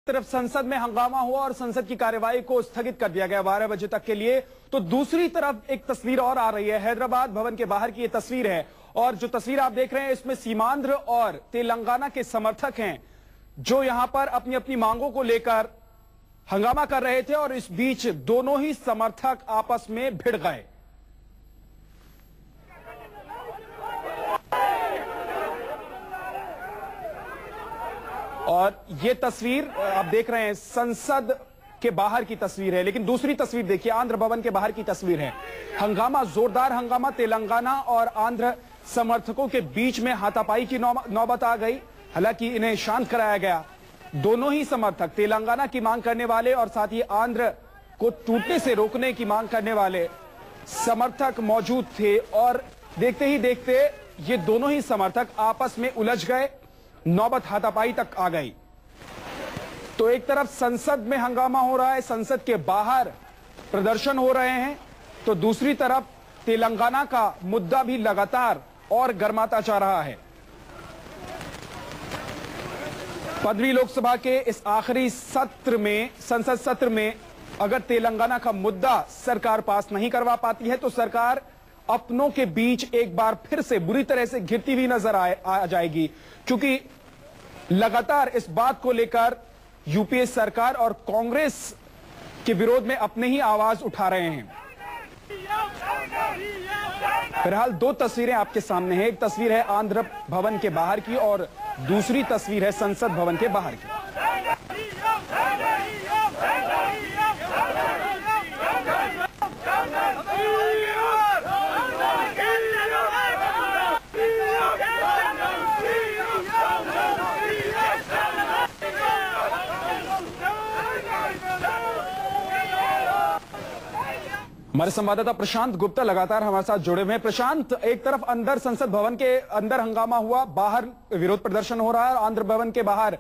तरफ संसद में हंगामा हुआ और संसद की कार्यवाही को स्थगित कर दिया गया 12 बजे तक के लिए। तो दूसरी तरफ एक तस्वीर और आ रही है, हैदराबाद भवन के बाहर की ये तस्वीर है और जो तस्वीर आप देख रहे हैं इसमें सीमांध्र और तेलंगाना के समर्थक हैं जो यहां पर अपनी अपनी मांगों को लेकर हंगामा कर रहे थे और इस बीच दोनों ही समर्थक आपस में भिड़ गए। और ये तस्वीर आप देख रहे हैं संसद के बाहर की तस्वीर है, लेकिन दूसरी तस्वीर देखिए आंध्र भवन के बाहर की तस्वीर है। हंगामा, जोरदार हंगामा, तेलंगाना और आंध्र समर्थकों के बीच में हाथापाई की नौबत आ गई। हालांकि इन्हें शांत कराया गया। दोनों ही समर्थक, तेलंगाना की मांग करने वाले और साथ ही आंध्र को टूटने से रोकने की मांग करने वाले समर्थक मौजूद थे और देखते ही देखते ये दोनों ही समर्थक आपस में उलझ गए, नौबत हाथापाई तक आ गई। तो एक तरफ संसद में हंगामा हो रहा है, संसद के बाहर प्रदर्शन हो रहे हैं, तो दूसरी तरफ तेलंगाना का मुद्दा भी लगातार और गर्माता जा रहा है। 15वीं लोकसभा के इस आखिरी सत्र में, संसद सत्र में अगर तेलंगाना का मुद्दा सरकार पास नहीं करवा पाती है तो सरकार अपनों के बीच एक बार फिर से बुरी तरह से घिरती हुई नजर आ जाएगी, क्योंकि लगातार इस बात को लेकर यूपीए सरकार और कांग्रेस के विरोध में अपने ही आवाज उठा रहे हैं। फिलहाल दो तस्वीरें आपके सामने हैं, एक तस्वीर है आंध्र भवन के बाहर की और दूसरी तस्वीर है संसद भवन के बाहर की। हमारे संवाददाता प्रशांत गुप्ता लगातार हमारे साथ जुड़े हुए हैं। प्रशांत, एक तरफ अंदर संसद भवन के अंदर हंगामा हुआ, बाहर विरोध प्रदर्शन हो रहा है, आंध्र भवन के बाहर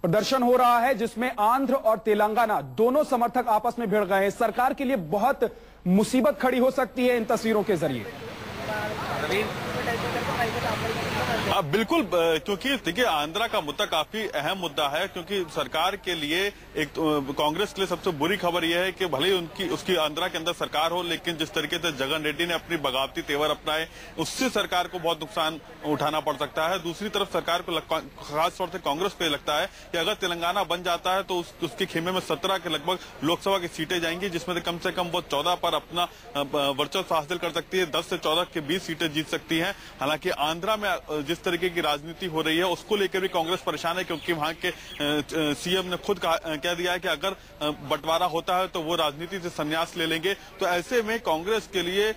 प्रदर्शन हो रहा है जिसमें आंध्र और तेलंगाना दोनों समर्थक आपस में भिड़ गए हैं। सरकार के लिए बहुत मुसीबत खड़ी हो सकती है इन तस्वीरों के जरिए। बिल्कुल, क्योंकि देखिए आंध्रा का मुद्दा काफी अहम मुद्दा है, क्योंकि सरकार के लिए एक कांग्रेस के लिए सबसे बुरी खबर यह है कि भले ही उसकी आंध्रा के अंदर सरकार हो, लेकिन जिस तरीके से जगन रेड्डी ने अपनी बगावती तेवर अपनाए उससे सरकार को बहुत नुकसान उठाना पड़ सकता है। दूसरी तरफ सरकार को खास तौर से कांग्रेस को लगता है कि अगर तेलंगाना बन जाता है तो उसके खेमे में 17 के लगभग लोकसभा की सीटें जाएंगी, जिसमें से कम वो 14 पर अपना वर्चस्व हासिल कर सकती है, 10 से 14 के 20 सीटें जीत सकती है। हालांकि आंध्रा में जिस तरीके की राजनीति हो रही है उसको लेकर भी कांग्रेस परेशान है, क्योंकि वहां के सीएम ने खुद कह दिया है कि अगर बंटवारा होता है तो वो राजनीति से संन्यास ले लेंगे। तो ऐसे में कांग्रेस के लिए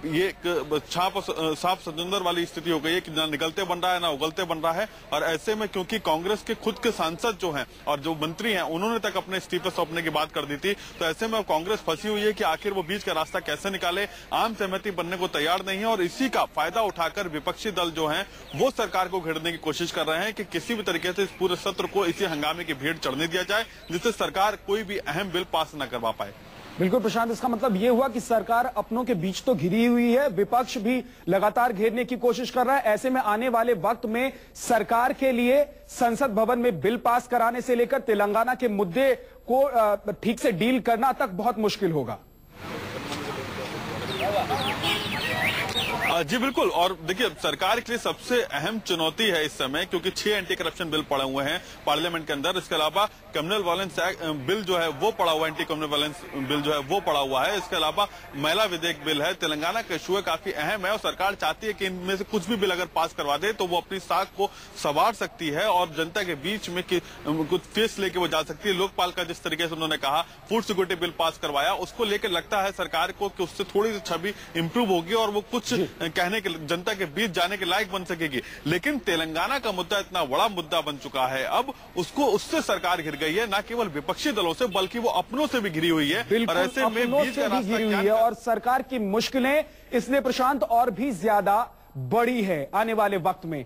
ये साफ समुद्र वाली स्थिति हो गई है कि ना निकलते बन रहा है ना उगलते बन रहा है। और ऐसे में क्योंकि कांग्रेस के खुद के सांसद जो हैं और जो मंत्री हैं उन्होंने तक अपने इस्तीफे सौंपने की बात कर दी थी, तो ऐसे में कांग्रेस फंसी हुई है कि आखिर वो बीच का रास्ता कैसे निकाले। आम सहमति बनने को तैयार नहीं है और इसी का फायदा उठाकर विपक्षी दल जो हैं वो सरकार को घेरने की कोशिश कर रहे हैं कि किसी भी तरीके से इस पूरे सत्र को इसी हंगामे की भीड़ चढ़ने दिया जाए जिससे सरकार कोई भी अहम बिल पास न करवा पाए। बिल्कुल प्रशांत, इसका मतलब यह हुआ कि सरकार अपनों के बीच तो घिरी हुई है, विपक्ष भी लगातार घेरने की कोशिश कर रहा है। ऐसे में आने वाले वक्त में सरकार के लिए संसद भवन में बिल पास कराने से लेकर तेलंगाना के मुद्दे को ठीक से डील करना तक बहुत मुश्किल होगा। जी बिल्कुल, और देखिए सरकार के लिए सबसे अहम चुनौती है इस समय, क्योंकि 6 एंटी करप्शन बिल पड़े हुए हैं पार्लियामेंट के अंदर। इसके अलावा कम्युनल वायलेंस बिल जो है वो पड़ा हुआ है, एंटी कम्युनल वायलेंस बिल जो है वो पड़ा हुआ है। इसके अलावा महिला विधेयक बिल है। तेलंगाना का इशू है काफी अहम है और सरकार चाहती है कि इनमें से कुछ भी बिल अगर पास करवा दे तो वो अपनी साख को संवार सकती है और जनता के बीच में कुछ फेस लेके वो जा सकती है। लोकपाल का जिस तरीके से उन्होंने कहा फूड सिक्योरिटी बिल पास करवाया, उसको लेकर लगता है सरकार को कि उससे थोड़ी सी छवि इंप्रूव होगी और वो कुछ कहने के जनता के बीच जाने के लायक बन सकेगी। लेकिन तेलंगाना का मुद्दा इतना बड़ा मुद्दा बन चुका है अब उससे सरकार घिर गई है, न केवल विपक्षी दलों से बल्कि वो अपनों से भी घिरी हुई है। और ऐसे में बीच का रास्ता घिरी हुई है और सरकार की मुश्किलें इसलिए प्रशांत और भी ज्यादा बड़ी है आने वाले वक्त में।